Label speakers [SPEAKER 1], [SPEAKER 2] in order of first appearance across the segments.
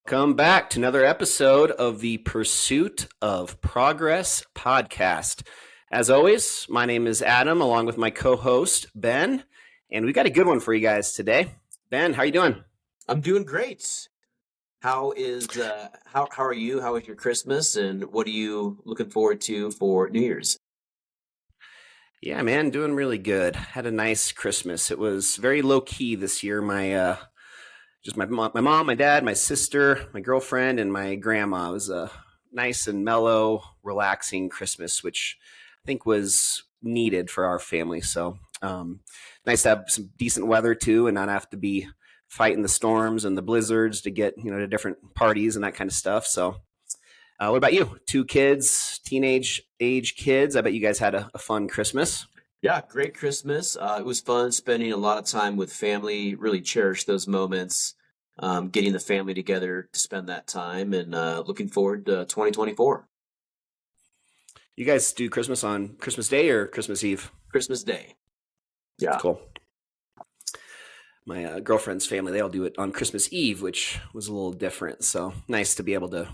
[SPEAKER 1] Come back to another episode of the Pursuit of Progress podcast. As always, my name is Adam, along with my co-host Ben, and we got a good one for you guys today. Ben, how are you doing?
[SPEAKER 2] I'm doing great. How are you? How was your Christmas, and what are you looking forward to for New Year's?
[SPEAKER 1] Yeah, man, doing really good. Had a nice Christmas. It was very low key this year. My mom, my dad, my sister, my girlfriend, and my grandma. It was a nice and mellow, relaxing Christmas, which I think was needed for our family. So nice to have some decent weather too, and not have to be fighting the storms and the blizzards to get to different parties and that kind of stuff. So, what about you? Two kids, teenage age kids. I bet you guys had a fun Christmas.
[SPEAKER 2] Yeah, great Christmas. It was fun spending a lot of time with family. Really cherished those moments. Getting the family together to spend that time, and looking forward to 2024.
[SPEAKER 1] You guys do Christmas on Christmas Day or Christmas Eve?
[SPEAKER 2] Christmas Day. Yeah.
[SPEAKER 1] Cool. My girlfriend's family, they all do it on Christmas Eve, which was a little different. So nice to be able to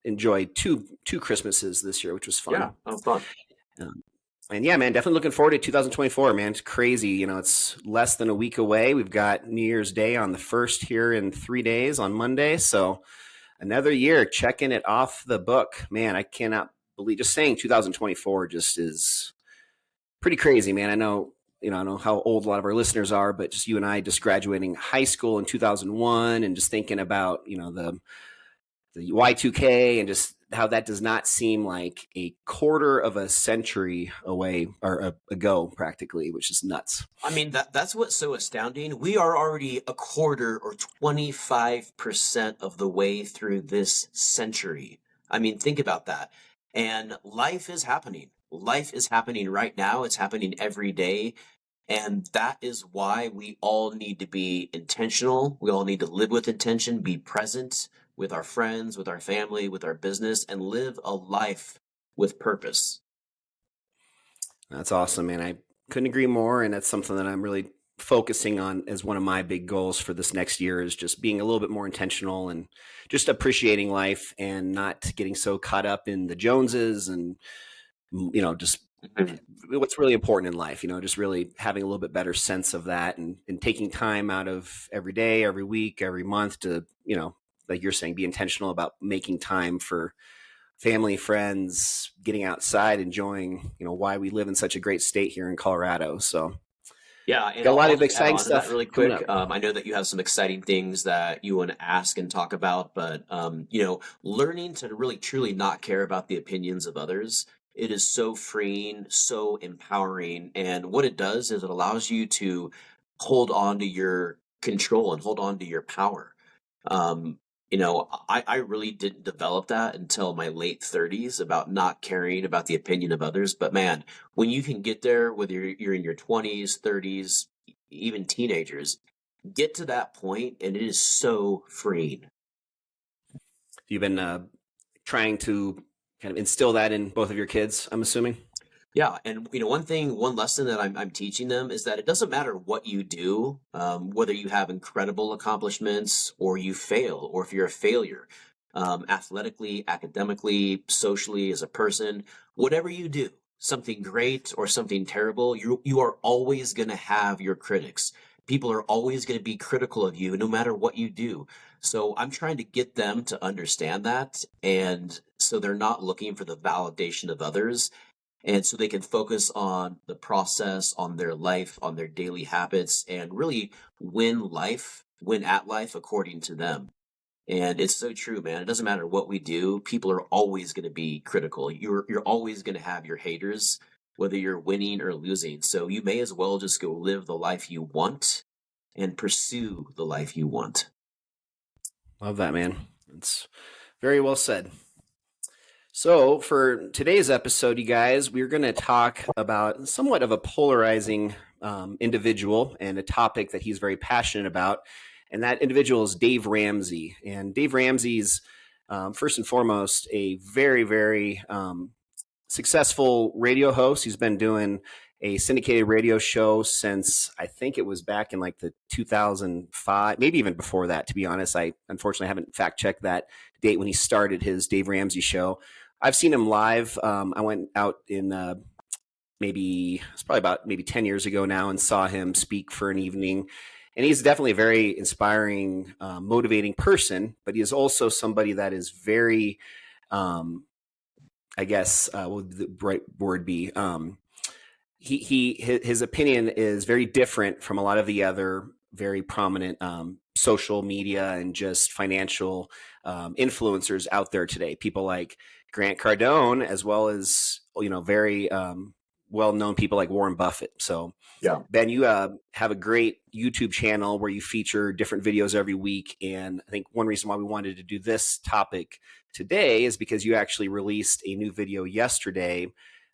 [SPEAKER 1] enjoy two Christmases this year, which was fun.
[SPEAKER 2] Yeah, fun.
[SPEAKER 1] And yeah, man, definitely looking forward to 2024, man. It's crazy. It's less than a week away. We've got New Year's Day on the 1st here in 3 days on Monday. So another year, checking it off the book. Man, I cannot believe, just saying 2024 just is pretty crazy, man. I know how old a lot of our listeners are, but just you and I just graduating high school in 2001 and just thinking about, the Y2K and just how that does not seem like a quarter of a century away or ago practically, which is nuts.
[SPEAKER 2] I mean, that's what's so astounding. We are already a quarter or 25% of the way through this century. I mean, think about that. And life is happening. Life is happening right now. It's happening every day. And that is why we all need to be intentional. We all need to live with intention, be present with our friends, with our family, with our business, and live a life with purpose.
[SPEAKER 1] That's awesome, man. I couldn't agree more. And that's something that I'm really focusing on as one of my big goals for this next year is just being a little bit more intentional and just appreciating life and not getting so caught up in the Joneses and, just what's really important in life, just really having a little bit better sense of that and taking time out of every day, every week, every month to, like you're saying, be intentional about making time for family, friends, getting outside, enjoying, why we live in such a great state here in Colorado. So
[SPEAKER 2] yeah, and
[SPEAKER 1] got a lot
[SPEAKER 2] I'll
[SPEAKER 1] of
[SPEAKER 2] just add
[SPEAKER 1] exciting
[SPEAKER 2] on to that
[SPEAKER 1] stuff
[SPEAKER 2] really
[SPEAKER 1] coming
[SPEAKER 2] quick.
[SPEAKER 1] up.
[SPEAKER 2] I know that you have some exciting things that you want to ask and talk about, but learning to really truly not care about the opinions of others, it is so freeing, so empowering, and what it does is it allows you to hold on to your control and hold on to your power. I really didn't develop that until my late 30s about not caring about the opinion of others. But man, when you can get there, whether you're in your 20s, 30s, even teenagers, get to that point, and it is so freeing.
[SPEAKER 1] You've been trying to kind of instill that in both of your kids, I'm assuming.
[SPEAKER 2] Yeah, and one lesson that I'm teaching them is that it doesn't matter what you do, whether you have incredible accomplishments or you fail, or if you're a failure, athletically, academically, socially, as a person, whatever you do, something great or something terrible, you are always going to have your critics. People are always going to be critical of you, no matter what you do. So I'm trying to get them to understand that, and so they're not looking for the validation of others. And so they can focus on the process, on their life, on their daily habits, and really win at life according to them. And it's so true, man. It doesn't matter what we do. People are always going to be critical. You're always going to have your haters, whether you're winning or losing. So you may as well just go live the life you want and pursue the life you want.
[SPEAKER 1] Love that, man. It's very well said. So for today's episode, you guys, we're going to talk about somewhat of a polarizing individual and a topic that he's very passionate about. And that individual is Dave Ramsey. And Dave Ramsey's, first and foremost, a very, very successful radio host. He's been doing a syndicated radio show since I think it was back in like the 2005, maybe even before that, to be honest. I unfortunately haven't fact checked that date when he started his Dave Ramsey show. I've seen him live. I went out in maybe it's probably about maybe 10 years ago now and saw him speak for an evening. And he's definitely a very inspiring, motivating person, but he is also somebody that is very, I guess, what would the right word be? His opinion is very different from a lot of the other very prominent social media and just financial influencers out there today. People like Grant Cardone, as well as very well-known people like Warren Buffett. So,
[SPEAKER 2] Yeah.
[SPEAKER 1] Ben, you have a great YouTube channel where you feature different videos every week, and I think one reason why we wanted to do this topic today is because you actually released a new video yesterday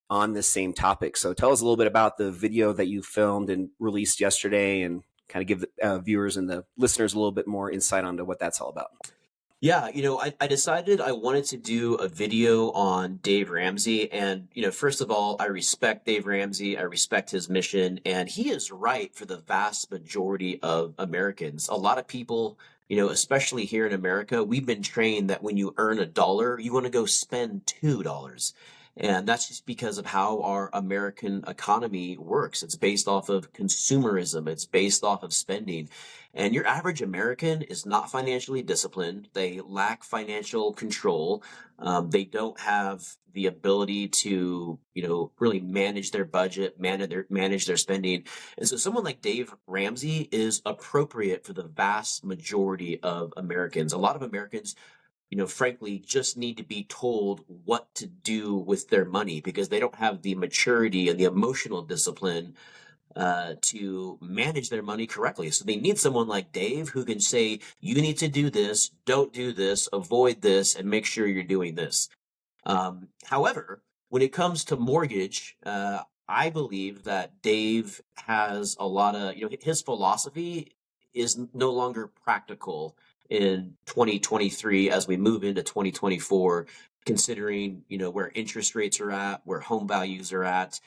[SPEAKER 1] on this same topic. So tell us a little bit about the video that you filmed and released yesterday and kind of give the viewers and the listeners a little bit more insight onto what that's all about.
[SPEAKER 2] Yeah, I decided I wanted to do a video on Dave Ramsey. And, first of all, I respect Dave Ramsey. I respect his mission. And he is right for the vast majority of Americans. A lot of people, especially here in America, we've been trained that when you earn $1, you want to go spend $2. And that's just because of how our American economy works. It's based off of consumerism. It's based off of spending. And your average American is not financially disciplined. They lack financial control. They don't have the ability to, really manage their budget, manage their spending. And so someone like Dave Ramsey is appropriate for the vast majority of Americans. A lot of Americans, frankly, just need to be told what to do with their money because they don't have the maturity and the emotional discipline to manage their money correctly. So they need someone like Dave who can say, you need to do this, don't do this, avoid this, and make sure you're doing this. However, when it comes to mortgage, I believe that Dave has a lot of, his philosophy is no longer practical in 2023 as we move into 2024, considering, where interest rates are at, where home values are at.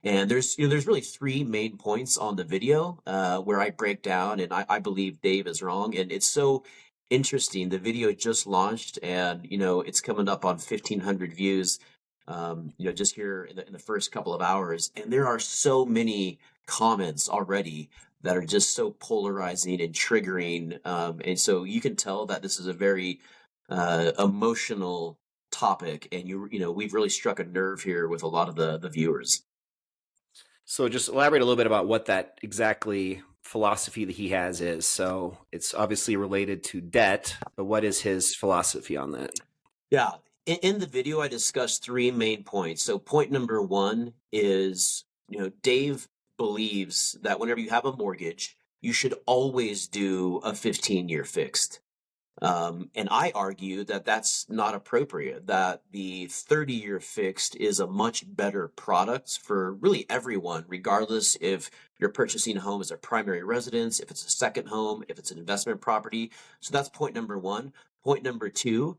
[SPEAKER 2] And there's really three main points on the video where I break down, and I believe Dave is wrong. And it's so interesting. The video just launched, and it's coming up on 1,500 views. Just here in the first couple of hours, and there are so many comments already that are just so polarizing and triggering. And so you can tell that this is a very emotional topic, and we've really struck a nerve here with a lot of the viewers.
[SPEAKER 1] So just elaborate a little bit about what that exactly philosophy that he has is. So it's obviously related to debt, but what is his philosophy on that?
[SPEAKER 2] Yeah. In the video, I discussed three main points. So point number one is, Dave believes that whenever you have a mortgage, you should always do a 15-year fixed. And I argue that that's not appropriate, that the 30-year fixed is a much better product for really everyone, regardless if you're purchasing a home as a primary residence, if it's a second home, if it's an investment property. So that's point number one. Point number two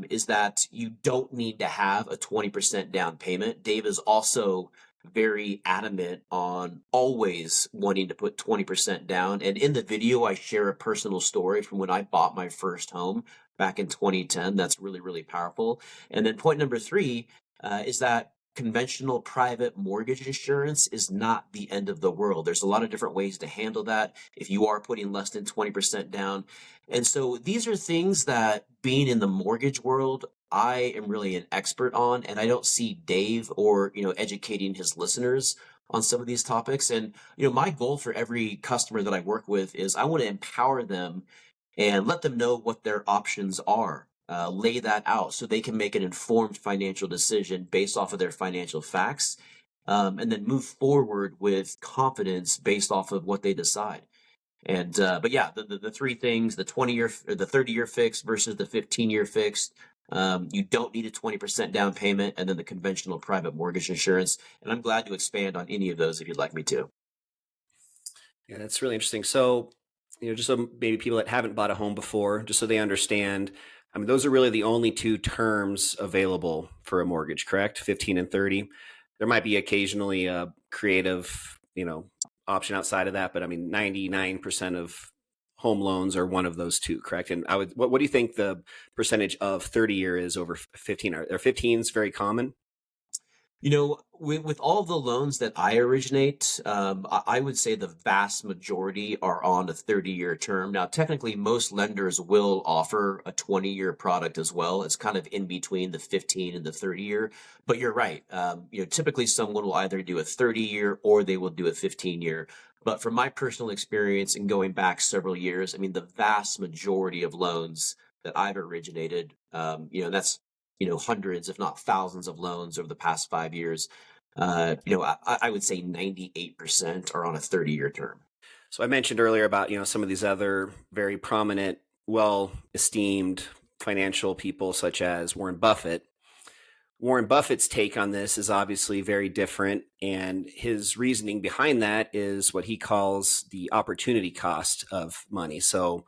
[SPEAKER 2] is that you don't need to have a 20% down payment. Dave is also very adamant on always wanting to put 20% down. And in the video, I share a personal story from when I bought my first home back in 2010. That's really, really powerful. And then point number three is that conventional private mortgage insurance is not the end of the world. There's a lot of different ways to handle that if you are putting less than 20% down. And so these are things that, being in the mortgage world, I am really an expert on, and I don't see Dave or, educating his listeners on some of these topics. And, my goal for every customer that I work with is I want to empower them and let them know what their options are. Lay that out so they can make an informed financial decision based off of their financial facts, and then move forward with confidence based off of what they decide. And but yeah, the three things: the 20-year or the 30-year fixed versus the 15-year fixed. You don't need a 20% down payment, and then the conventional private mortgage insurance. And I'm glad to expand on any of those if you'd like me to.
[SPEAKER 1] Yeah, that's really interesting. So, just so maybe people that haven't bought a home before, just so they understand, I mean, those are really the only two terms available for a mortgage, correct? 15 and 30. There might be occasionally a creative, option outside of that, but I mean, 99% of home loans are one of those two, correct? And what do you think the percentage of 30-year is over 15? Are 15s very common?
[SPEAKER 2] With all of the loans that I originate, I would say the vast majority are on a 30-year term. Now, technically, most lenders will offer a 20-year product as well. It's kind of in between the 15 and the 30-year. But you're right. Typically, someone will either do a 30-year or they will do a 15-year. But from my personal experience and going back several years, I mean, the vast majority of loans that I've originated, that's hundreds, if not thousands of loans over the past 5 years. I would say 98% are on a 30-year term.
[SPEAKER 1] So I mentioned earlier about, some of these other very prominent, well-esteemed financial people such as Warren Buffett. Warren Buffett's take on this is obviously very different, and his reasoning behind that is what he calls the opportunity cost of money. So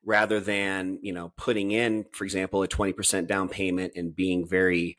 [SPEAKER 1] rather than, putting in, for example, a 20% down payment and being very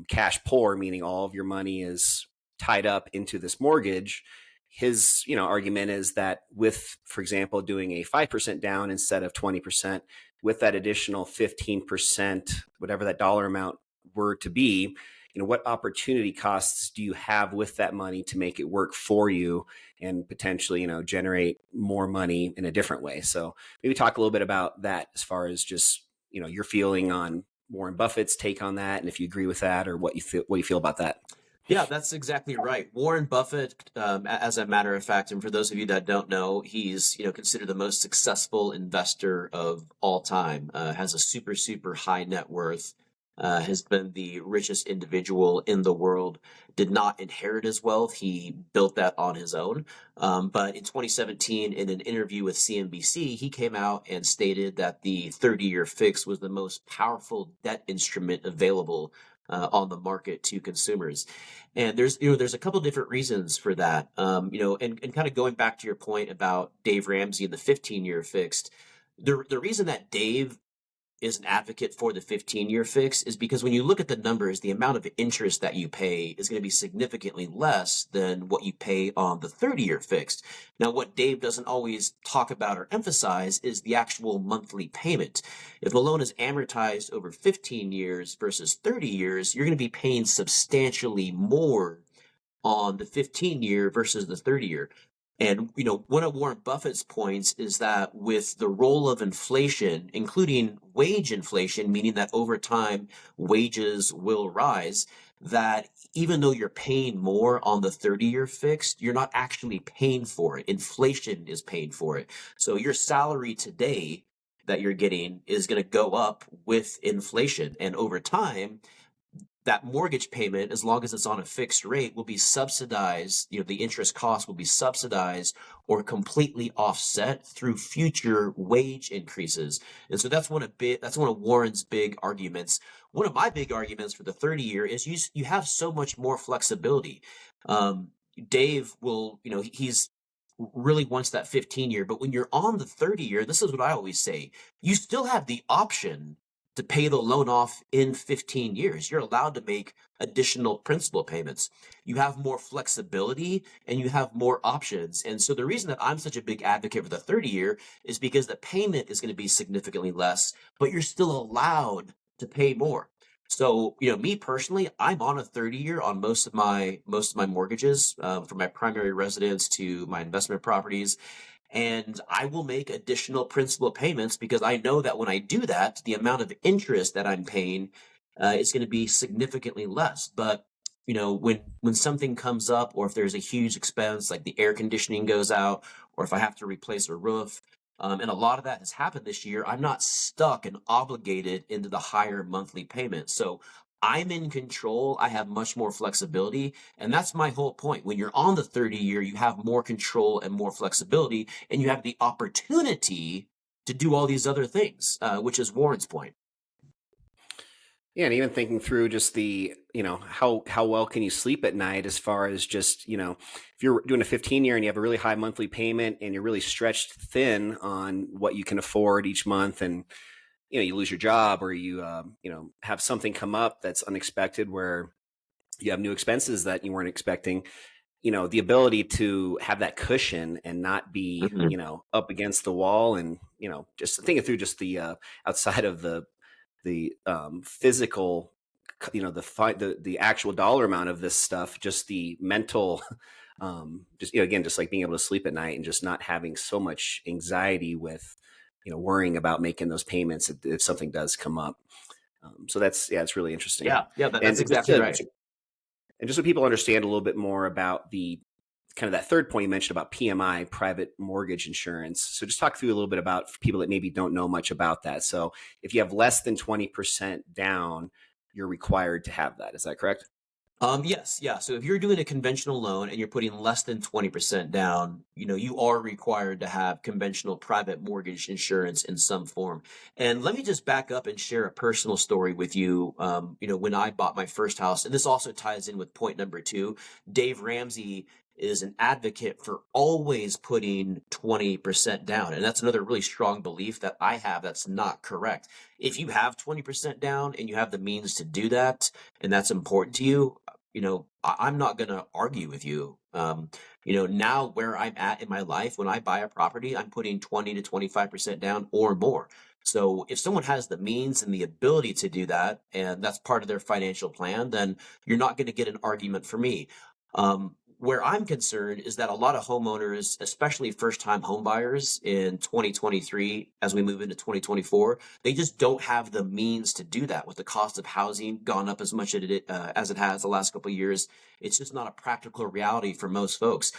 [SPEAKER 1] cash poor, meaning all of your money is tied up into this mortgage, his argument is that with, for example, doing a 5% down instead of 20%, with that additional 15%, whatever that dollar amount were to be, what opportunity costs do you have with that money to make it work for you and potentially, generate more money in a different way? So maybe talk a little bit about that as far as just, your feeling on Warren Buffett's take on that, and if you agree with that or what you feel about that.
[SPEAKER 2] Yeah, that's exactly right. Warren Buffett, as a matter of fact, and for those of you that don't know, he's considered the most successful investor of all time. Has a super super high net worth. Has been the richest individual in the world. Did not inherit his wealth; he built that on his own. But in 2017, in an interview with CNBC, he came out and stated that the 30-year fix was the most powerful debt instrument available on the market to consumers. And there's a couple different reasons for that. And kind of going back to your point about Dave Ramsey and the 15-year fixed, the reason that Dave is an advocate for the 15-year fix is because when you look at the numbers, the amount of interest that you pay is going to be significantly less than what you pay on the 30-year fixed. Now, what Dave doesn't always talk about or emphasize is the actual monthly payment. If the loan is amortized over 15 years versus 30 years, you're going to be paying substantially more on the 15-year versus the 30-year. And, one of Warren Buffett's points is that with the role of inflation, including wage inflation, meaning that over time wages will rise, that even though you're paying more on the 30-year fixed, you're not actually paying for it. Inflation is paying for it. So your salary today that you're getting is going to go up with inflation. And over time, that mortgage payment, as long as it's on a fixed rate, will be subsidized. The interest cost will be subsidized or completely offset through future wage increases. And so that's one of Warren's big arguments. One of my big arguments for the 30-year is you have so much more flexibility. Dave will, he's really wants that 15-year, but when you're on the 30-year, this is what I always say, you still have the option to pay the loan off in 15 years. You're allowed to make additional principal payments. You have more flexibility and you have more options. And so the reason that I'm such a big advocate for the 30-year is because the payment is going to be significantly less, but you're still allowed to pay more. So, me personally, I'm on a 30-year on most of my mortgages, from my primary residence to my investment properties. And I will make additional principal payments because I know that when I do that, the amount of interest that I'm paying is going to be significantly less. But when something comes up, or if there's a huge expense like the air conditioning goes out, or if I have to replace a roof, and a lot of that has happened this year, I'm not stuck and obligated into the higher monthly payment. So I'm in control. I have much more flexibility. And that's my whole point. When you're on the 30-year, you have more control and more flexibility, and you have the opportunity to do all these other things, which is Warren's point.
[SPEAKER 1] Yeah, and even thinking through just the, how well can you sleep at night as far as just, if you're doing a 15-year and you have a really high monthly payment and you're really stretched thin on what you can afford each month, and you lose your job, or you have something come up that's unexpected where you have new expenses that you weren't expecting, the ability to have that cushion and not be,
[SPEAKER 2] Mhm.
[SPEAKER 1] up against the wall, and, just thinking through just the outside of the physical, the actual dollar amount of this stuff, just the mental, just, again, just like being able to sleep at night and just not having so much anxiety with, worrying about making those payments if something does come up. So that's, yeah, it's really interesting.
[SPEAKER 2] Yeah, yeah,
[SPEAKER 1] And
[SPEAKER 2] that's
[SPEAKER 1] just
[SPEAKER 2] exactly
[SPEAKER 1] to,
[SPEAKER 2] right.
[SPEAKER 1] and just so people understand a little bit more about the kind of that third point you mentioned about PMI, private mortgage insurance. So just talk through a little bit about, for people that maybe don't know much about that. So if you have less than 20% down, you're required to have that. Is that correct?
[SPEAKER 2] Yes, yeah. So if you're doing a conventional loan and you're putting less than 20% down, you are required to have conventional private mortgage insurance in some form. And let me just back up and share a personal story with you. When I bought my first house, and this also ties in with point number two, Dave Ramsey is an advocate for always putting 20% down. And that's another really strong belief that I have that's not correct. If you have 20% down and you have the means to do that, and that's important to you, I'm not going to argue with you. Now where I'm at in my life, when I buy a property, I'm putting 20 to 25% down or more. So if someone has the means and the ability to do that, and that's part of their financial plan, then you're not going to get an argument for me. Where I'm concerned is that a lot of homeowners, especially first-time homebuyers in 2023, as we move into 2024, they just don't have the means to do that with the cost of housing gone up as much as it has the last couple of years. It's just not a practical reality for most folks,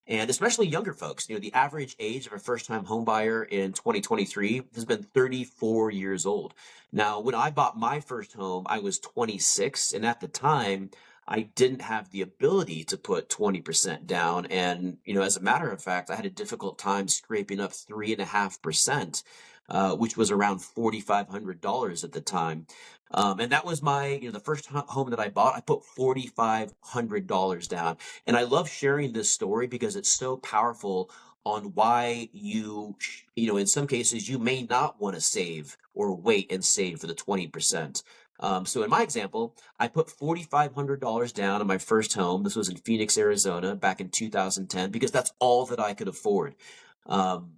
[SPEAKER 2] and especially younger folks. The average age of a first-time home buyer in 2023 has been 34 years old. Now, when I bought my first home, I was 26, and at the time, I didn't have the ability to put 20% down. And, as a matter of fact, I had a difficult time scraping up 3.5%, which was around $4,500 at the time. And that was the first home that I bought. I put $4,500 down. And I love sharing this story because it's so powerful on why in some cases, you may not want to save or wait and save for the 20%. So in my example, I put $4,500 down on my first home. This was in Phoenix, Arizona, back in 2010, because that's all that I could afford. Um,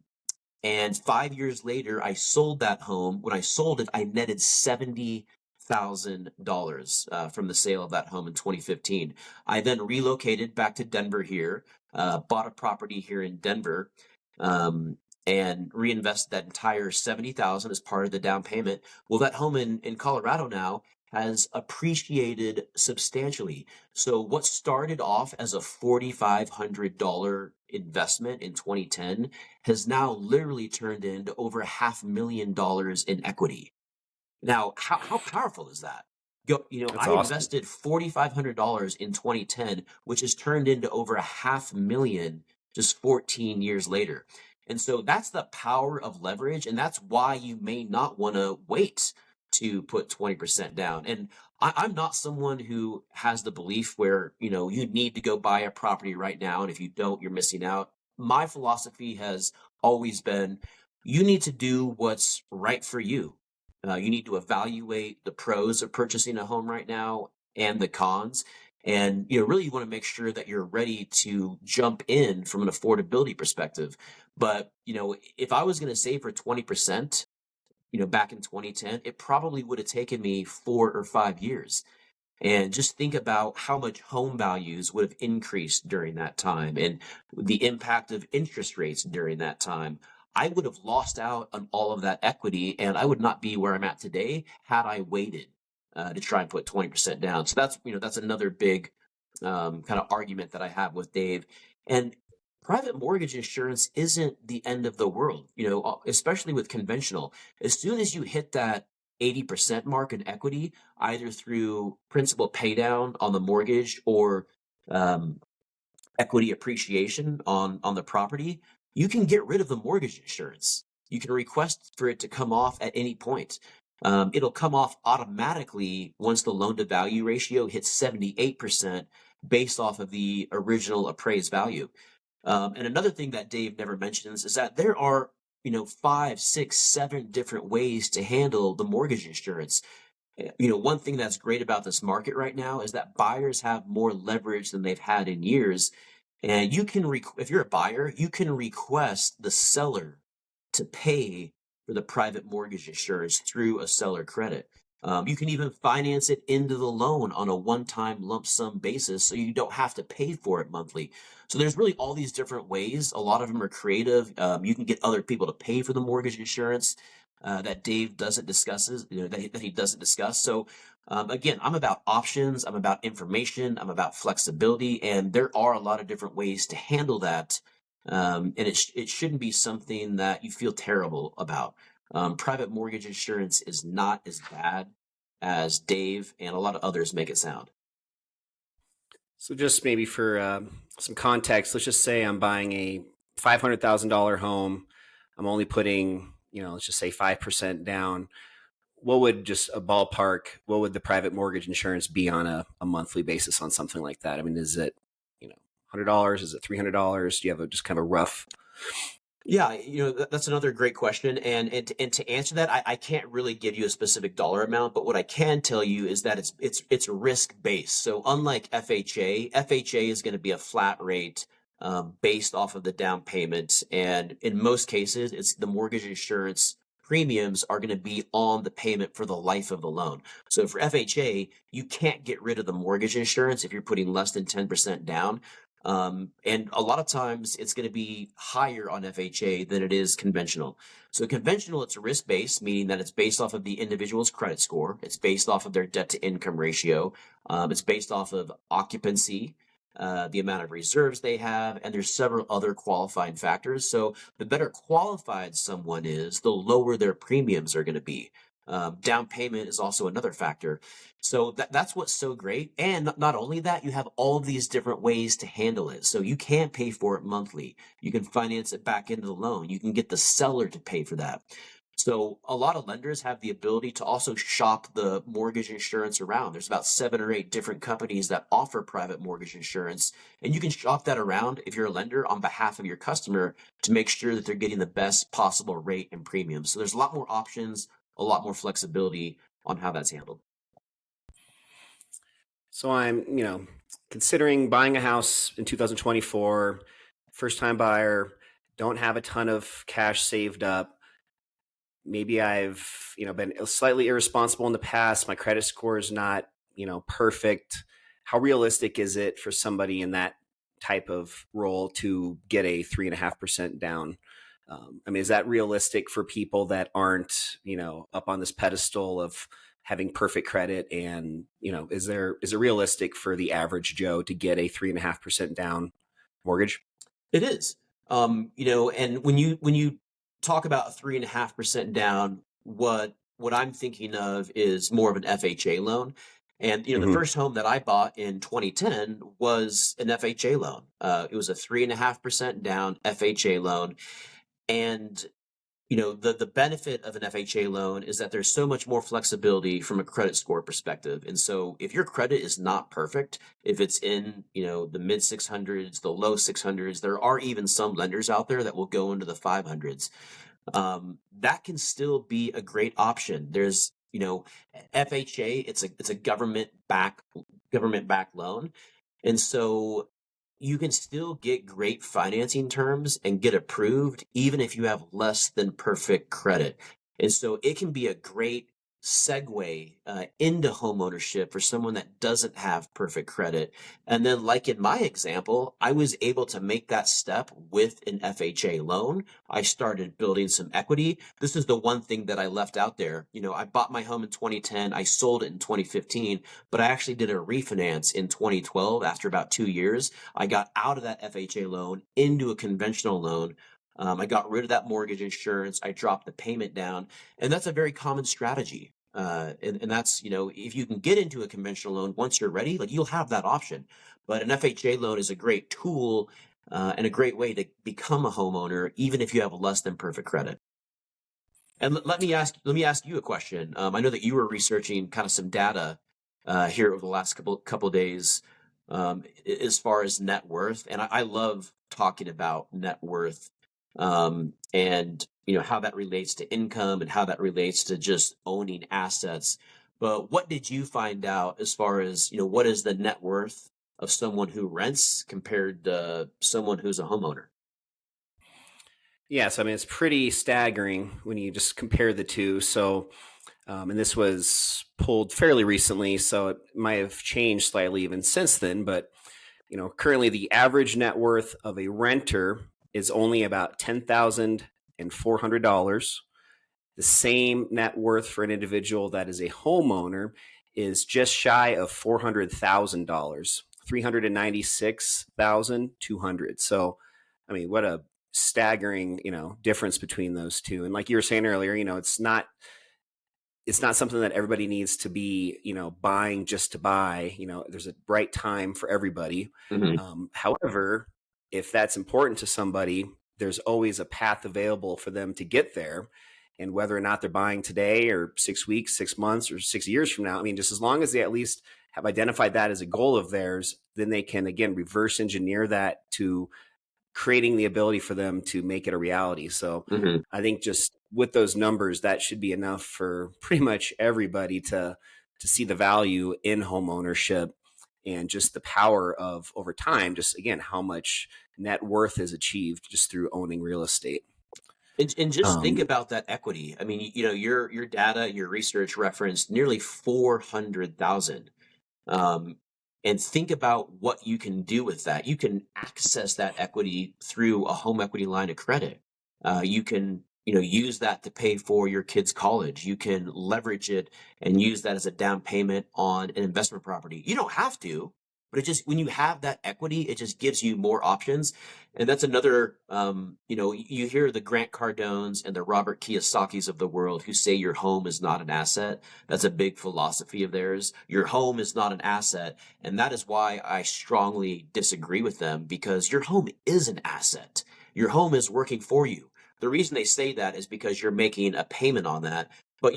[SPEAKER 2] and 5 years later, I sold that home. When I sold it, I netted $70,000 from the sale of that home in 2015. I then relocated back to Denver here, bought a property here in Denver, um, and reinvested that entire 70,000 as part of the down payment. Well, that home in Colorado now has appreciated substantially. So what started off as a $4,500 investment in 2010 has now literally turned into over $500,000 in equity. Now, how powerful is that?
[SPEAKER 1] That's
[SPEAKER 2] I
[SPEAKER 1] awesome.
[SPEAKER 2] invested $4,500 in 2010, which has turned into over $500,000 just 14 years later. And so that's the power of leverage. And that's why you may not want to wait to put 20% down. And I'm not someone who has the belief where, you need to go buy a property right now. And if you don't, you're missing out. My philosophy has always been, you need to do what's right for you. You need to evaluate the pros of purchasing a home right now and the cons. And, really you want to make sure that you're ready to jump in from an affordability perspective. But, if I was going to save for 20%, back in 2010, it probably would have taken me 4 or 5 years. And just think about how much home values would have increased during that time and the impact of interest rates during that time. I would have lost out on all of that equity and I would not be where I'm at today had I waited to try and put 20% down. So that's another big kind of argument that I have with Dave. And private mortgage insurance isn't the end of the world, especially with conventional. As soon as you hit that 80% mark in equity, either through principal pay down on the mortgage or um, equity appreciation on the property, you can get rid of the mortgage insurance. You can request for it to come off at any point. It'll come off automatically once the loan to value ratio hits 78% based off of the original appraised value. And another thing that Dave never mentions is that there are, 5, 6, 7 different ways to handle the mortgage insurance. One thing that's great about this market right now is that buyers have more leverage than they've had in years. And you can, if you're a buyer, you can request the seller to pay for the private mortgage insurance through a seller credit. You can even finance it into the loan on a one-time lump sum basis, so you don't have to pay for it monthly. So there's really all these different ways. A lot of them are creative. You can get other people to pay for the mortgage insurance that Dave doesn't discusses, that he doesn't discuss. So again, I'm about options. I'm about information. I'm about flexibility, and there are a lot of different ways to handle that. And it shouldn't be something that you feel terrible about. Private mortgage insurance is not as bad as Dave and a lot of others make it sound.
[SPEAKER 1] So just maybe for some context, let's just say I'm buying a $500,000 home. I'm only putting, let's just say 5% down. What would just a ballpark, what would the private mortgage insurance be on a monthly basis on something like that? I mean, is it, $100? Is it $300? Do you have just kind of a rough?
[SPEAKER 2] Yeah, that's another great question, and to answer that, I can't really give you a specific dollar amount, but what I can tell you is that it's risk based. So unlike FHA is going to be a flat rate based off of the down payment, and in most cases, it's the mortgage insurance premiums are going to be on the payment for the life of the loan. So for FHA, you can't get rid of the mortgage insurance if you're putting less than 10% down. And a lot of times it's going to be higher on FHA than it is conventional. So conventional, it's risk-based, meaning that it's based off of the individual's credit score. It's based off of their debt to income ratio. It's based off of occupancy, the amount of reserves they have, and there's several other qualifying factors. So the better qualified someone is, the lower their premiums are going to be. Down payment is also another factor. So that's what's so great. And not only that, you have all of these different ways to handle it. So you can pay for it monthly. You can finance it back into the loan. You can get the seller to pay for that. So a lot of lenders have the ability to also shop the mortgage insurance around. There's about 7 or 8 different companies that offer private mortgage insurance, and you can shop that around if you're a lender on behalf of your customer to make sure that they're getting the best possible rate and premium. So there's a lot more options, a lot more flexibility on how that's handled.
[SPEAKER 1] So I'm, considering buying a house in 2024, first time buyer, don't have a ton of cash saved up. Maybe I've, been slightly irresponsible in the past. My credit score is not, perfect. How realistic is it for somebody in that type of role to get a 3.5% down? I mean, is that realistic for people that aren't, up on this pedestal of having perfect credit? And, is it realistic for the average Joe to get a 3.5% down mortgage?
[SPEAKER 2] It is. And when you talk about 3.5% down, what I'm thinking of is more of an FHA loan. And the
[SPEAKER 1] Mm-hmm.
[SPEAKER 2] first home that I bought in 2010 was an FHA loan. It was a 3.5% down FHA loan, and the benefit of an FHA loan is that there's so much more flexibility from a credit score perspective. And so if your credit is not perfect, if it's in, the mid 600s, the low 600s, there are even some lenders out there that will go into the 500s. That can still be a great option. There's, FHA, it's a government backed loan. And so you can still get great financing terms and get approved even if you have less than perfect credit. And so it can be a great segue into homeownership for someone that doesn't have perfect credit. And then, like in my example, I was able to make that step with an FHA loan. I started building some equity. This is the one thing that I left out there. I bought my home in 2010. I sold it in 2015, but I actually did a refinance in 2012 after about 2 years. I got out of that FHA loan into a conventional loan. I got rid of that mortgage insurance. I dropped the payment down, and that's a very common strategy. And that's, if you can get into a conventional loan once you're ready, like you'll have that option. But an FHA loan is a great tool and a great way to become a homeowner, even if you have less than perfect credit. And let me ask you a question. I know that you were researching kind of some data here over the last couple days as far as net worth, and I love talking about net worth and how that relates to income and how that relates to just owning assets. But what did you find out as far as, what is the net worth of someone who rents compared to someone who's a homeowner?
[SPEAKER 1] Yes, I mean, it's pretty staggering when you just compare the two. So, and this was pulled fairly recently, so it might have changed slightly even since then. But, currently the average net worth of a renter is only about $10,400. The same net worth for an individual that is a homeowner is just shy of $400,000, 396,200. So, I mean, what a staggering, difference between those two. And like you were saying earlier, it's not something that everybody needs to be, buying just to buy. There's a right time for everybody.
[SPEAKER 2] Hmm.
[SPEAKER 1] However, if that's important to somebody, there's always a path available for them to get there. And whether or not they're buying today or 6 weeks, 6 months, or 6 years from now, I mean, just as long as they at least have identified that as a goal of theirs, then they can, again, reverse engineer that to creating the ability for them to make it a reality. So
[SPEAKER 2] Hmm.
[SPEAKER 1] I think just with those numbers, that should be enough for pretty much everybody to see the value in home ownership and just the power of over time, just again, how much net worth is achieved just through owning real estate.
[SPEAKER 2] And just think
[SPEAKER 1] Um,
[SPEAKER 2] about that equity. I mean, your data, your research referenced nearly 400,000. Um, and think about what you can do with that. You can access that equity through a home equity line of credit. You can, use that to pay for your kids' college. You can leverage it and use that as a down payment on an investment property. You don't have to, but it just, when you have that equity, it just gives you more options. And that's another, you hear the Grant Cardones and the Robert Kiyosaki's of the world who say your home is not an asset. That's a big philosophy of theirs. Your home is not an asset. And that is why I strongly disagree with them, because your home is an asset. Your home is working for you. The reason they say that is because you're making a payment on that. But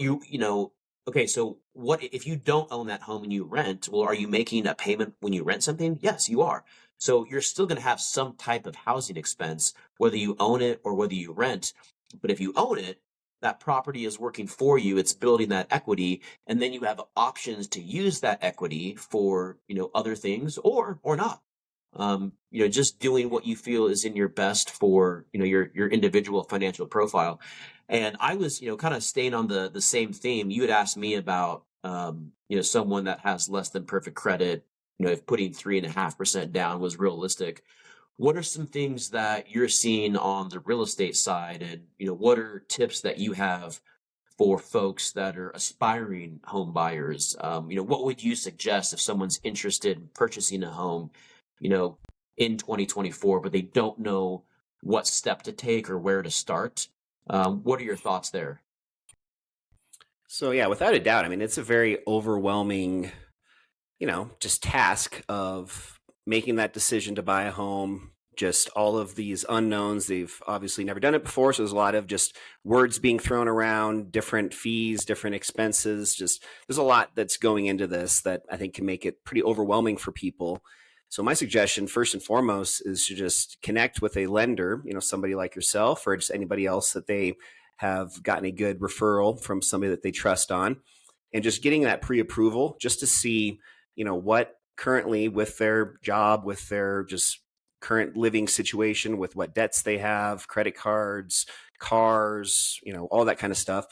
[SPEAKER 2] okay, so what if you don't own that home and you rent? Well, are you making a payment when you rent something? Yes, you are. So you're still going to have some type of housing expense, whether you own it or whether you rent. But if you own it, that property is working for you. It's building that equity, and then you have options to use that equity for other things or not. Just doing what you feel is in your best for your individual financial profile. And I was kind of staying on the same theme. You had asked me about someone that has less than perfect credit. If putting 3.5% down was realistic. What are some things that you're seeing on the real estate side, and what are tips that you have for folks that are aspiring home buyers? What would you suggest if someone's interested in purchasing a home, you know, in 2024, but they don't know what step to take or where to start? What are your thoughts there?
[SPEAKER 1] so yeah, without a doubt, I mean, it's a very overwhelming, just task of making that decision to buy a home, just all of these unknowns. They've obviously never done it before. So there's a lot of just words being thrown around, different fees, different expenses. Just there's a lot that's going into this that I think can make it pretty overwhelming for people. So my suggestion, first and foremost, is to just connect with a lender, somebody like yourself or just anybody else that they have gotten a good referral from somebody that they trust on, and just getting that pre-approval just to see what currently with their job, with their just current living situation, with what debts they have, credit cards, cars, all that kind of stuff.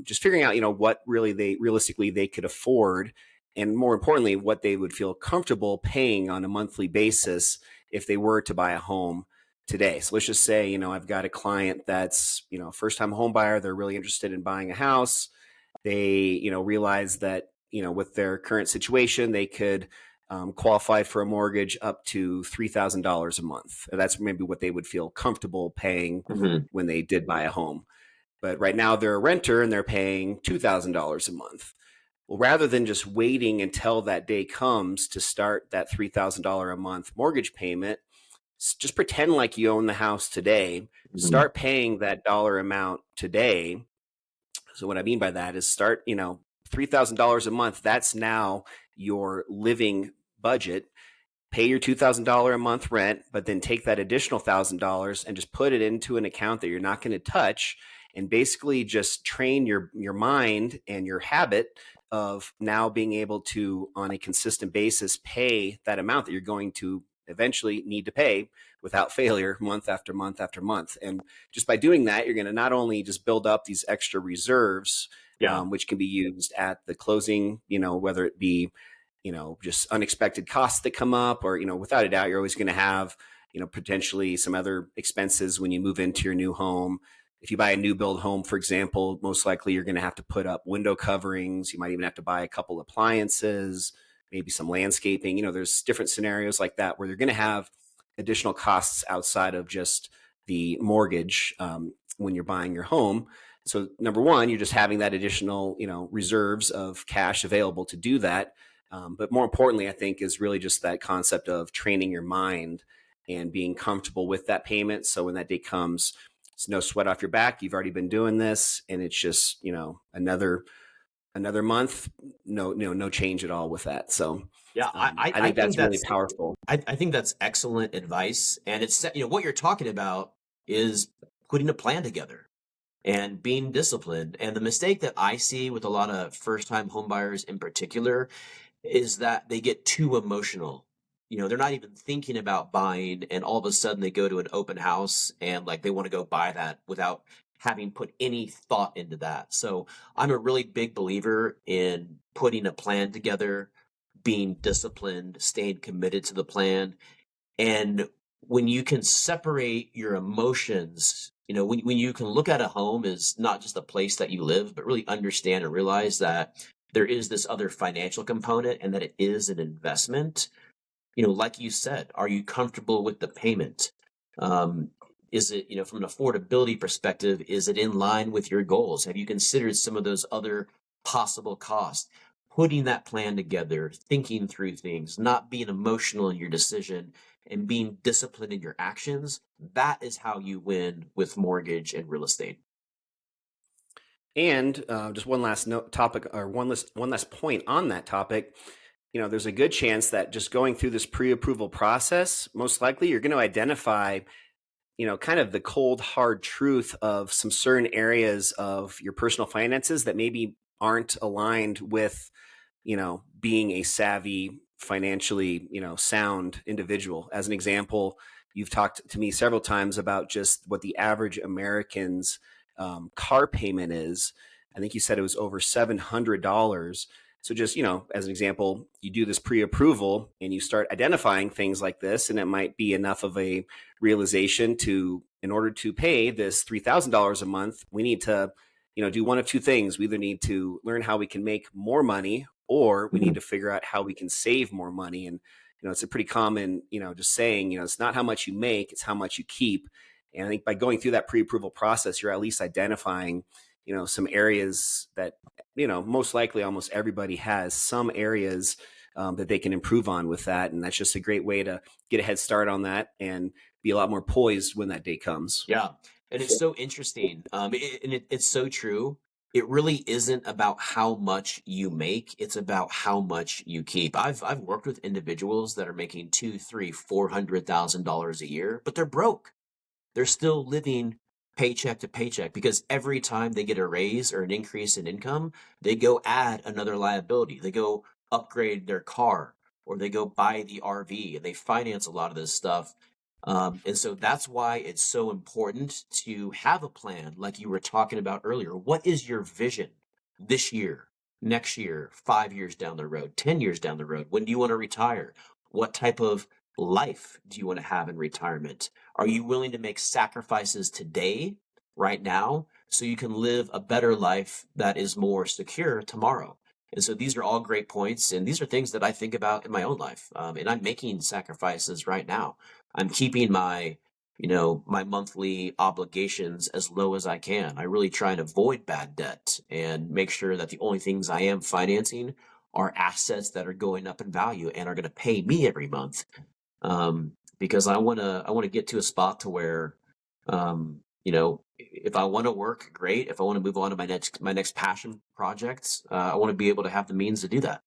[SPEAKER 1] Just figuring out, what really they realistically they could afford, and more importantly, what they would feel comfortable paying on a monthly basis if they were to buy a home today. So let's just say, I've got a client that's, first time home buyer. They're really interested in buying a house. They, realize that, with their current situation, they could qualify for a mortgage up to $3,000 a month. That's maybe what they would feel comfortable paying
[SPEAKER 2] Hmm.
[SPEAKER 1] when they did buy a home. But right now they're a renter and they're paying $2,000 a month. Well, rather than just waiting until that day comes to start that $3,000 a month mortgage payment, just pretend like you own the house today.
[SPEAKER 2] Hmm.
[SPEAKER 1] Start paying that dollar amount today. So what I mean by that is start, $3,000 a month. That's now your living budget. Pay your $2,000 a month rent, but then take that additional $1,000 and just put it into an account that you're not going to touch, and basically just train your mind and your habit of now being able to, on a consistent basis, pay that amount that you're going to eventually need to pay without failure month after month after month. And just by doing that, you're going to not only just build up these extra reserves,
[SPEAKER 2] Yeah.
[SPEAKER 1] which can be used at the closing, whether it be, just unexpected costs that come up, or, without a doubt, you're always going to have, potentially some other expenses when you move into your new home. If you buy a new build home, for example, most likely you're going to have to put up window coverings. You might even have to buy a couple appliances, maybe some landscaping. There's different scenarios like that where you're going to have additional costs outside of just the mortgage when you're buying your home. So number one, you're just having that additional, reserves of cash available to do that. But more importantly, I think, is really just that concept of training your mind and being comfortable with that payment. So when that day comes, it's no sweat off your back. You've already been doing this, and it's just, another month, no change at all with that. So
[SPEAKER 2] Yeah,
[SPEAKER 1] I
[SPEAKER 2] I
[SPEAKER 1] think
[SPEAKER 2] think
[SPEAKER 1] that's really
[SPEAKER 2] that's
[SPEAKER 1] powerful.
[SPEAKER 2] I think that's excellent advice. And it's, what you're talking about is putting a plan together and being disciplined. And the mistake that I see with a lot of first time home buyers in particular is that they get too emotional. They're not even thinking about buying, and all of a sudden they go to an open house and like they want to go buy that without having put any thought into that. So I'm a really big believer in putting a plan together, being disciplined, staying committed to the plan. And when you can separate your emotions, when you can look at a home as not just a place that you live, but really understand and realize that there is this other financial component and that it is an investment. Like you said, are you comfortable with the payment? Um, is it, from an affordability perspective, is it in line with your goals? Have you considered some of those other possible costs? Putting that plan together, thinking through things, not being emotional in your decision, and being disciplined in your actions. That is how you win with mortgage and real estate.
[SPEAKER 1] And just one last topic, or one last point on that topic. There's a good chance that just going through this pre-approval process, most likely you're going to identify, kind of the cold, hard truth of some certain areas of your personal finances that maybe aren't aligned with, being a savvy, financially, sound individual. As an example, you've talked to me several times about just what the average American's car payment is. I think you said it was over $700. So just, as an example, you do this pre-approval and you start identifying things like this, and it might be enough of a realization to, in order to pay this $3,000 a month, we need to, do one of two things. We either need to learn how we can make more money, or we need to figure out how we can save more money. And, it's a pretty common, just saying, it's not how much you make, it's how much you keep. And I think by going through that pre-approval process, you're at least identifying, some areas that, most likely almost everybody has some areas that they can improve on with that. And that's just a great way to get a head start on that and be a lot more poised when that day comes.
[SPEAKER 2] Yeah. And it's so interesting. It's so true. It really isn't about how much you make. It's about how much you keep. I've worked with individuals that are making two, three, $400,000 a year, but they're broke. They're still living paycheck to paycheck because every time they get a raise or an increase in income, they go add another liability. They go upgrade their car, or they go buy the RV, and they finance a lot of this stuff. And so that's why it's so important to have a plan, like you were talking about earlier. What is your vision this year, next year, 5 years down the road, 10 years down the road? When do you want to retire? What type of life do you want to have in retirement? Are you willing to make sacrifices today, right now, so you can live a better life that is more secure tomorrow? And so these are all great points. And these are things that I think about in my own life. And I'm making sacrifices right now. I'm keeping my monthly obligations as low as I can. I really try and avoid bad debt and make sure that the only things I am financing are assets that are going up in value and are going to pay me every month. Because I want to get to a spot to where, if I want to work, great. If I want to move on to my next passion projects, I want to be able to have the means to do that.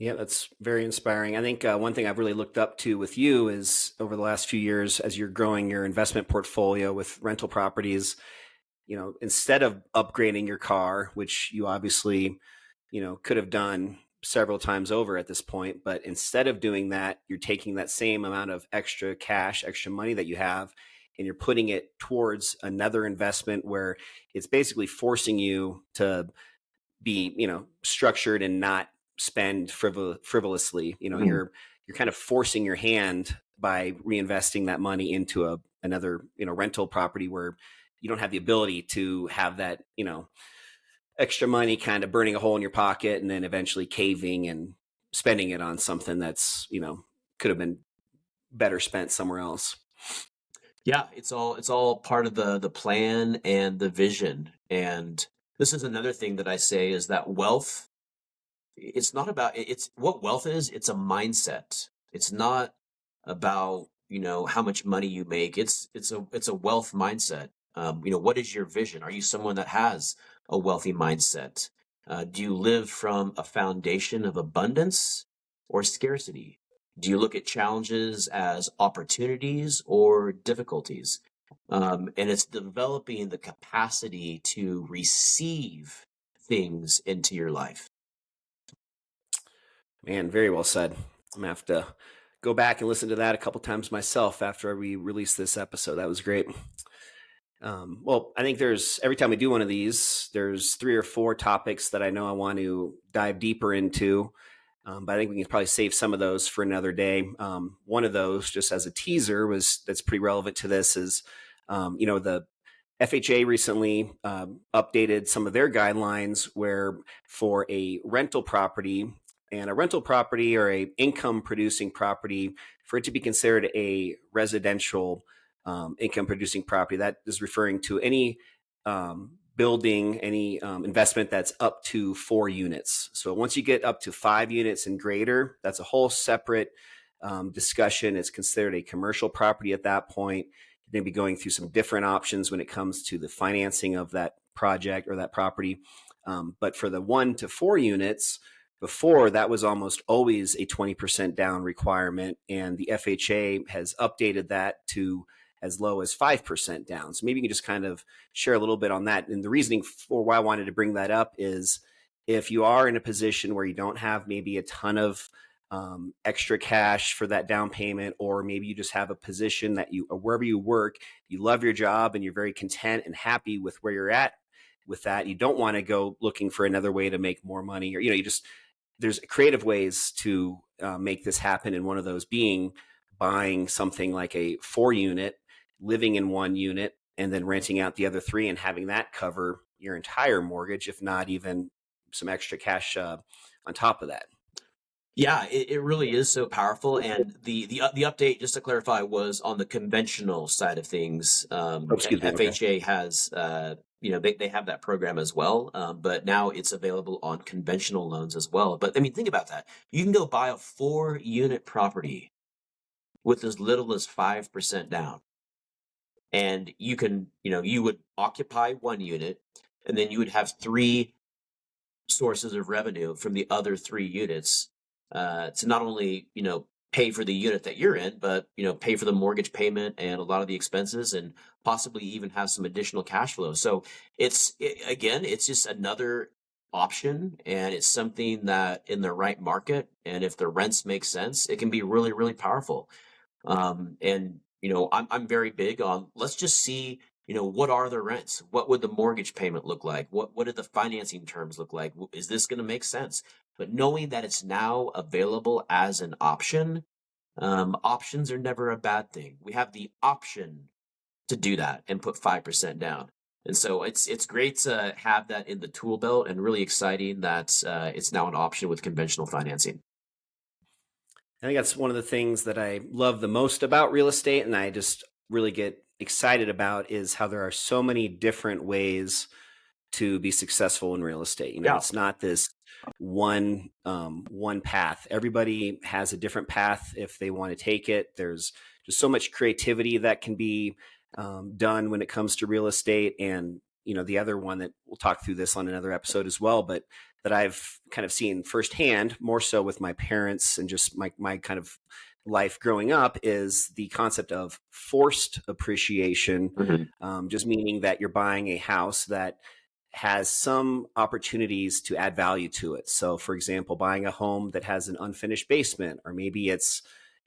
[SPEAKER 1] Yeah, that's very inspiring. I think one thing I've really looked up to with you is over the last few years, as you're growing your investment portfolio with rental properties, instead of upgrading your car, which you obviously, could have done several times over at this point, but instead of doing that, you're taking that same amount of extra cash, extra money that you have, and you're putting it towards another investment where it's basically forcing you to be, structured and not spend frivolously.
[SPEAKER 2] Mhm.
[SPEAKER 1] You're kind of forcing your hand by reinvesting that money into another, rental property where you don't have the ability to have that, extra money kind of burning a hole in your pocket and then eventually caving and spending it on something that's, could have been better spent somewhere else.
[SPEAKER 2] Yeah, it's all part of the plan and the vision. And this is another thing that I say is that wealth, it's not about it's what wealth is, it's a mindset. It's not about, how much money you make. It's a wealth mindset. What is your vision? Are you someone that has a wealthy mindset? Do you live from a foundation of abundance or scarcity? Do you look at challenges as opportunities or difficulties? And it's developing the capacity to receive things into your life.
[SPEAKER 1] Man, very well said. I'm gonna have to go back and listen to that a couple times myself after we release this episode. That was great. Well, I think every time we do one of these, there's 3 or 4 topics that I know I want to dive deeper into. But I think we can probably save some of those for another day. One of those, just as a teaser, that's pretty relevant to this is, the FHA recently updated some of their guidelines where for a rental property or a income producing property, for it to be considered a residential income producing property, that is referring to any building, any investment that's up to 4 units. So once you get up to 5 units and greater, that's a whole separate discussion. It's considered a commercial property at that point. You're going to be going through some different options when it comes to the financing of that project or that property. But for the 1 to 4 units, before that was almost always a 20% down requirement, and the FHA has updated that to as low as 5% down. So maybe you can just kind of share a little bit on that. And the reasoning for why I wanted to bring that up is if you are in a position where you don't have maybe a ton of extra cash for that down payment, or maybe you just have a position that or wherever you work, you love your job and you're very content and happy with where you're at with that. You don't want to go looking for another way to make more money, or, there's creative ways to make this happen. And one of those being buying something like a 4 unit, living in 1 unit, and then renting out the other 3 and having that cover your entire mortgage, if not even some extra cash on top of that.
[SPEAKER 2] Yeah, it really is so powerful. And the update, just to clarify, was on the conventional side of things.
[SPEAKER 1] Oh, excuse me. Okay.
[SPEAKER 2] FHA has, they have that program as well, but now it's available on conventional loans as well. But I mean, think about that. You can go buy a 4-unit property with as little as 5% down. And you can, you would occupy 1 unit, and then you would have 3 sources of revenue from the other 3 units to not only pay for the unit that you're in, but pay for the mortgage payment and a lot of the expenses, and possibly even have some additional cash flow. So again, it's just another option, and it's something that in the right market, and if the rents make sense, it can be really, really powerful. And I'm very big on, let's just see, what are the rents? What would the mortgage payment look like? What did the financing terms look like? Is this going to make sense? But knowing that it's now available as an option, options are never a bad thing. We have the option to do that and put 5% down. And so it's great to have that in the tool belt, and really exciting that it's now an option with conventional financing.
[SPEAKER 1] I think that's one of the things that I love the most about real estate, and I just really get excited about, is how there are so many different ways to be successful in real estate.
[SPEAKER 2] Yeah.
[SPEAKER 1] It's not this one path. Everybody has a different path if they want to take it. There's just so much creativity that can be done when it comes to real estate. And the other one that we'll talk through this on another episode as well, but that I've kind of seen firsthand, more so with my parents and just my kind of life growing up is the concept of forced appreciation,
[SPEAKER 2] Hmm.
[SPEAKER 1] just meaning that you're buying a house that has some opportunities to add value to it. So, for example, buying a home that has an unfinished basement, or maybe it's,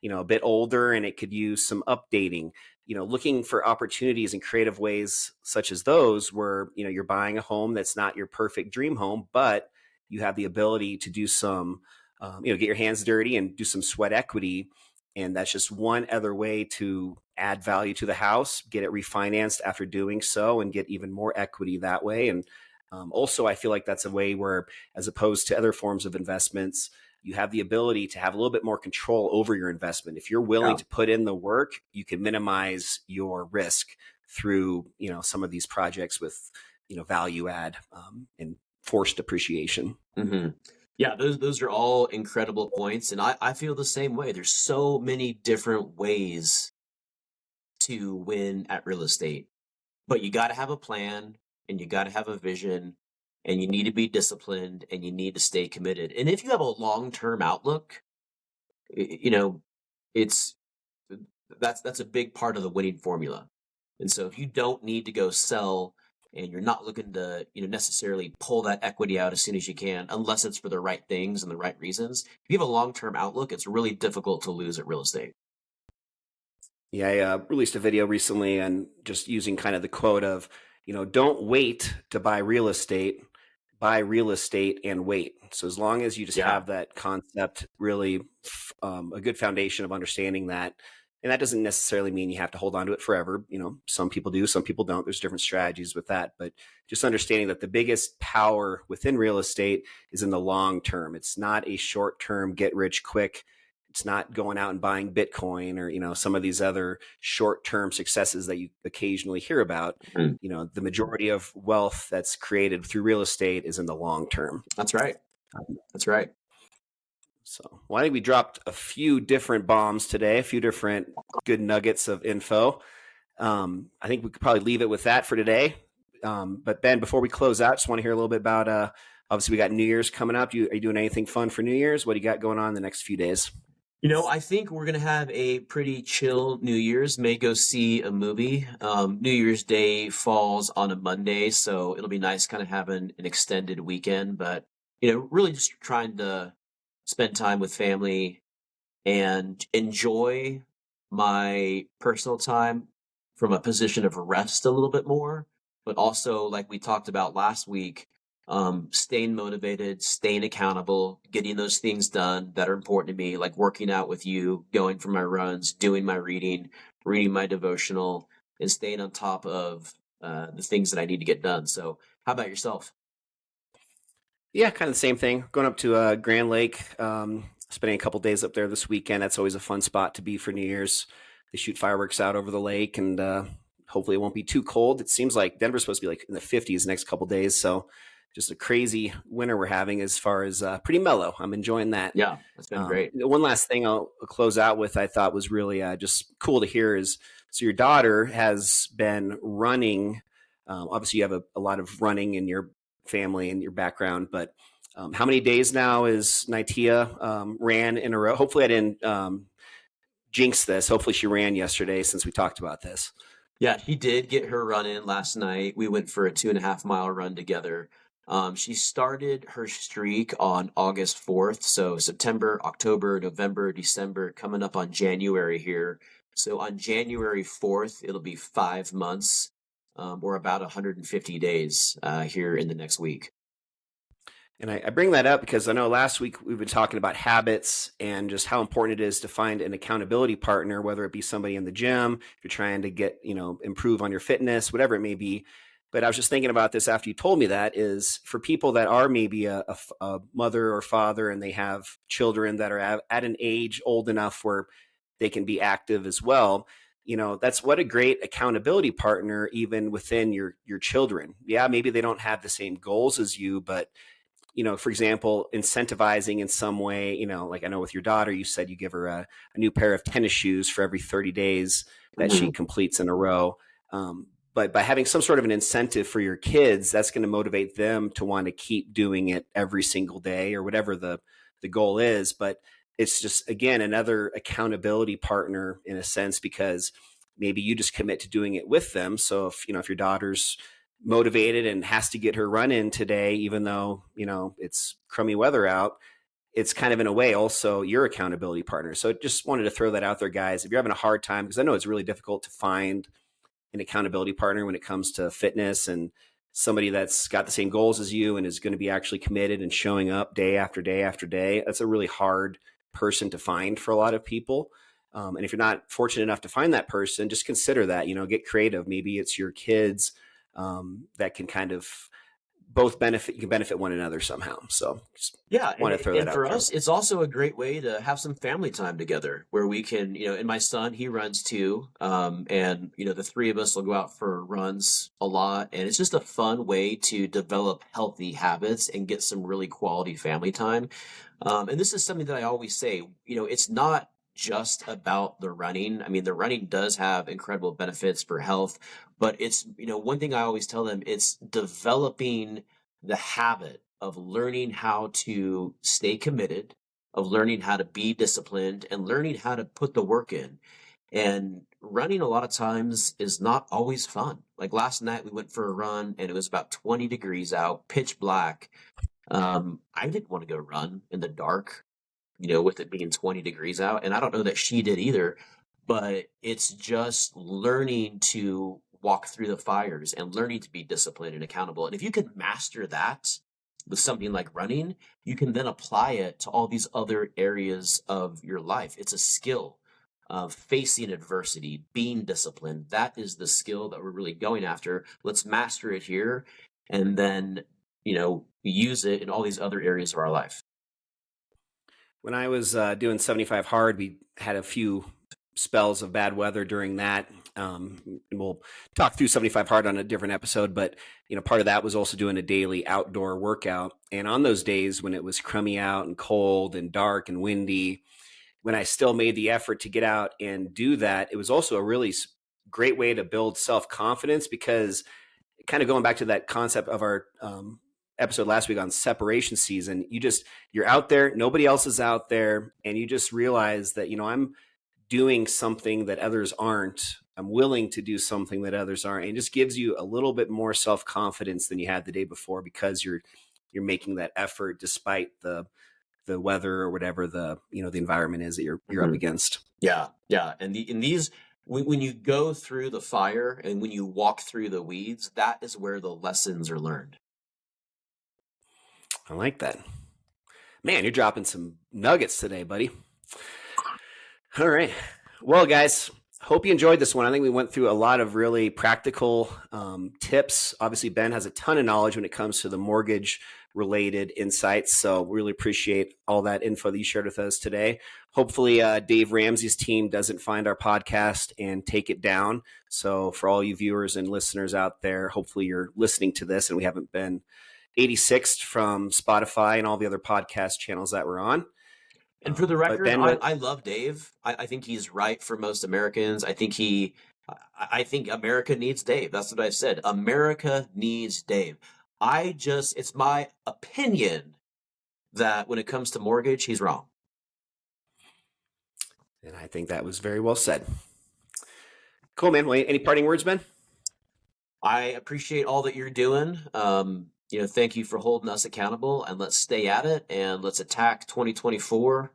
[SPEAKER 1] a bit older and it could use some updating. Looking for opportunities and creative ways such as those, where you're buying a home that's not your perfect dream home, but you have the ability to do some, get your hands dirty and do some sweat equity. And that's just one other way to add value to the house, get it refinanced after doing so, and get even more equity that way. And also, I feel like that's a way where, as opposed to other forms of investments, you have the ability to have a little bit more control over your investment. If you're willing
[SPEAKER 2] Yeah.
[SPEAKER 1] to put in the work, you can minimize your risk through, some of these projects with, value add and forced appreciation.
[SPEAKER 2] Hmm. Yeah, those are all incredible points, and I feel the same way. There's so many different ways to win at real estate, but you got to have a plan, and you got to have a vision, and you need to be disciplined, and you need to stay committed. And if you have a long-term outlook, you know, it's that's a big part of the winning formula. And so if you don't need to go sell, and you're not looking to, necessarily pull that equity out as soon as you can, unless it's for the right things and the right reasons, if you have a long-term outlook, it's really difficult to lose at real estate.
[SPEAKER 1] Yeah, I released a video recently and just using kind of the quote of, don't wait to buy real estate and wait. So as long as you just
[SPEAKER 2] Yeah.
[SPEAKER 1] have that concept, really a good foundation of understanding that, and that doesn't necessarily mean you have to hold on to it forever. Some people do, some people don't. There's different strategies with that, but just understanding that the biggest power within real estate is in the long term. It's not a short term get rich quick. It's not going out and buying Bitcoin or, some of these other short-term successes that you occasionally hear about.
[SPEAKER 2] Mhm.
[SPEAKER 1] The majority of wealth that's created through real estate is in the long term.
[SPEAKER 2] That's right. That's right.
[SPEAKER 1] So, well, I think we dropped a few different bombs today, a few different good nuggets of info. I think we could probably leave it with that for today. But Ben, before we close out, just want to hear a little bit about, obviously we got New Year's coming up. Are you doing anything fun for New Year's? What do you got going on in the next few days?
[SPEAKER 2] I think we're gonna have a pretty chill New Year's. May go see a movie. New Year's Day falls on a Monday, so it'll be nice kind of having an extended weekend. But really just trying to spend time with family and enjoy my personal time from a position of rest a little bit more, but also, like we talked about last week, staying motivated, staying accountable, getting those things done that are important to me, like working out with you, going for my runs, doing my reading, reading my devotional, and staying on top of the things that I need to get done. So, how about yourself?
[SPEAKER 1] Yeah, kind of the same thing. Going up to Grand Lake, spending a couple days up there this weekend. That's always a fun spot to be for New Year's. They shoot fireworks out over the lake, and hopefully it won't be too cold. It seems like Denver's supposed to be like in the 50s the next couple days, so just a crazy winter we're having as far as pretty mellow. I'm enjoying that.
[SPEAKER 2] Yeah, that's been great.
[SPEAKER 1] One last thing I'll close out with, I thought was really just cool to hear is, so your daughter has been running. Obviously, you have a lot of running in your family and your background, but how many days now is Nitia ran in a row? Hopefully, I didn't jinx this. Hopefully, she ran yesterday since we talked about this.
[SPEAKER 2] Yeah, she did get her run in last night. We went for a 2.5 mile run together. She started her streak on August 4th. So September, October, November, December, coming up on January here. So on January 4th, it'll be 5 months, or about 150 days here in the next week.
[SPEAKER 1] And I bring that up because I know last week we've been talking about habits and just how important it is to find an accountability partner, whether it be somebody in the gym, if you're trying to get, improve on your fitness, whatever it may be. But I was just thinking about this after you told me that, is for people that are maybe a mother or father and they have children that are at an age old enough where they can be active as well. That's what a great accountability partner, even within your children. Yeah, maybe they don't have the same goals as you, but for example, incentivizing in some way, like I know with your daughter, you said you give her a new pair of tennis shoes for every 30 days that she
[SPEAKER 2] Mhm.
[SPEAKER 1] completes in a row. But by having some sort of an incentive for your kids, that's going to motivate them to want to keep doing it every single day or whatever the goal is. But it's just, again, another accountability partner in a sense, because maybe you just commit to doing it with them. So if, if your daughter's motivated and has to get her run in today, even though, it's crummy weather out, it's kind of in a way also your accountability partner. So just wanted to throw that out there, guys. If you're having a hard time, because I know it's really difficult to find an accountability partner when it comes to fitness, and somebody that's got the same goals as you and is going to be actually committed and showing up day after day after day. That's a really hard person to find for a lot of people. And if you're not fortunate enough to find that person, just consider that, get creative. Maybe it's your kids that can kind of both benefit. You can benefit one another somehow. So just want to throw that
[SPEAKER 2] and
[SPEAKER 1] out
[SPEAKER 2] for
[SPEAKER 1] there.
[SPEAKER 2] us, it's also a great way to have some family time together where we can, and my son, he runs too. And, the three of us will go out for runs a lot. And it's just a fun way to develop healthy habits and get some really quality family time. And this is something that I always say, it's not just about the running. I mean, the running does have incredible benefits for health, but it's, one thing I always tell them, it's developing the habit of learning how to stay committed, of learning how to be disciplined, and learning how to put the work in. And running a lot of times is not always fun. Like last night, we went for a run and it was about 20 degrees out, pitch black. I didn't want to go run in the dark, with it being 20 degrees out. And I don't know that she did either, but it's just learning to walk through the fires and learning to be disciplined and accountable. And if you can master that with something like running, you can then apply it to all these other areas of your life. It's a skill of facing adversity, being disciplined. That is the skill that we're really going after. Let's master it here and then, use it in all these other areas of our life.
[SPEAKER 1] When I was doing 75 hard, we had a few spells of bad weather during that. We'll talk through 75 hard on a different episode, but part of that was also doing a daily outdoor workout. And on those days when it was crummy out and cold and dark and windy, when I still made the effort to get out and do that, it was also a really great way to build self-confidence, because kind of going back to that concept of our episode last week on separation season, you're out there, nobody else is out there, and you just realize that, I'm doing something that others aren't. I'm willing to do something that others aren't. And it just gives you a little bit more self-confidence than you had the day before, because you're making that effort despite the weather or whatever the environment is that you're up against.
[SPEAKER 2] Yeah. And these, when you go through the fire and when you walk through the weeds, that is where the lessons are learned.
[SPEAKER 1] I like that. Man, you're dropping some nuggets today, buddy. All right. Well, guys, hope you enjoyed this one. I think we went through a lot of really practical tips. Obviously, Ben has a ton of knowledge when it comes to the mortgage related insights. So really appreciate all that info that you shared with us today. Hopefully, Dave Ramsey's team doesn't find our podcast and take it down. So for all you viewers and listeners out there, hopefully you're listening to this and we haven't been 86th from Spotify and all the other podcast channels that we're on.
[SPEAKER 2] And for the record, I love Dave. I think he's right for most Americans. I think America needs Dave. That's what I said. America needs Dave. It's my opinion that when it comes to mortgage, he's wrong.
[SPEAKER 1] And I think that was very well said. Cool, man. Well, any parting words, Ben?
[SPEAKER 2] I appreciate all that you're doing. Thank you for holding us accountable, and let's stay at it and let's attack 2024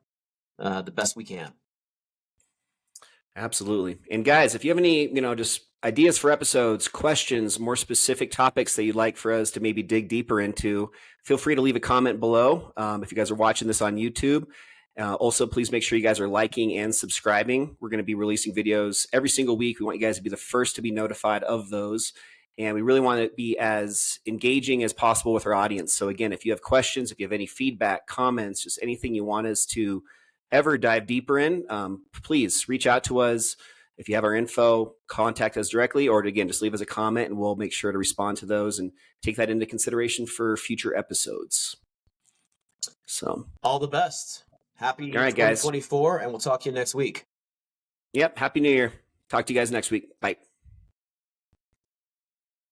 [SPEAKER 2] the best we can.
[SPEAKER 1] Absolutely. And guys, if you have any, just ideas for episodes, questions, more specific topics that you'd like for us to maybe dig deeper into, feel free to leave a comment below. If you guys are watching this on YouTube, also, please make sure you guys are liking and subscribing. We're going to be releasing videos every single week. We want you guys to be the first to be notified of those. And we really want to be as engaging as possible with our audience. So again, if you have questions, if you have any feedback, comments, just anything you want us to ever dive deeper in, please reach out to us. If you have our info, contact us directly, or again, just leave us a comment and we'll make sure to respond to those and take that into consideration for future episodes. So
[SPEAKER 2] all the best. Happy
[SPEAKER 1] 2024,
[SPEAKER 2] guys. And we'll talk to you next week.
[SPEAKER 1] Yep. Happy New Year. Talk to you guys next week. Bye.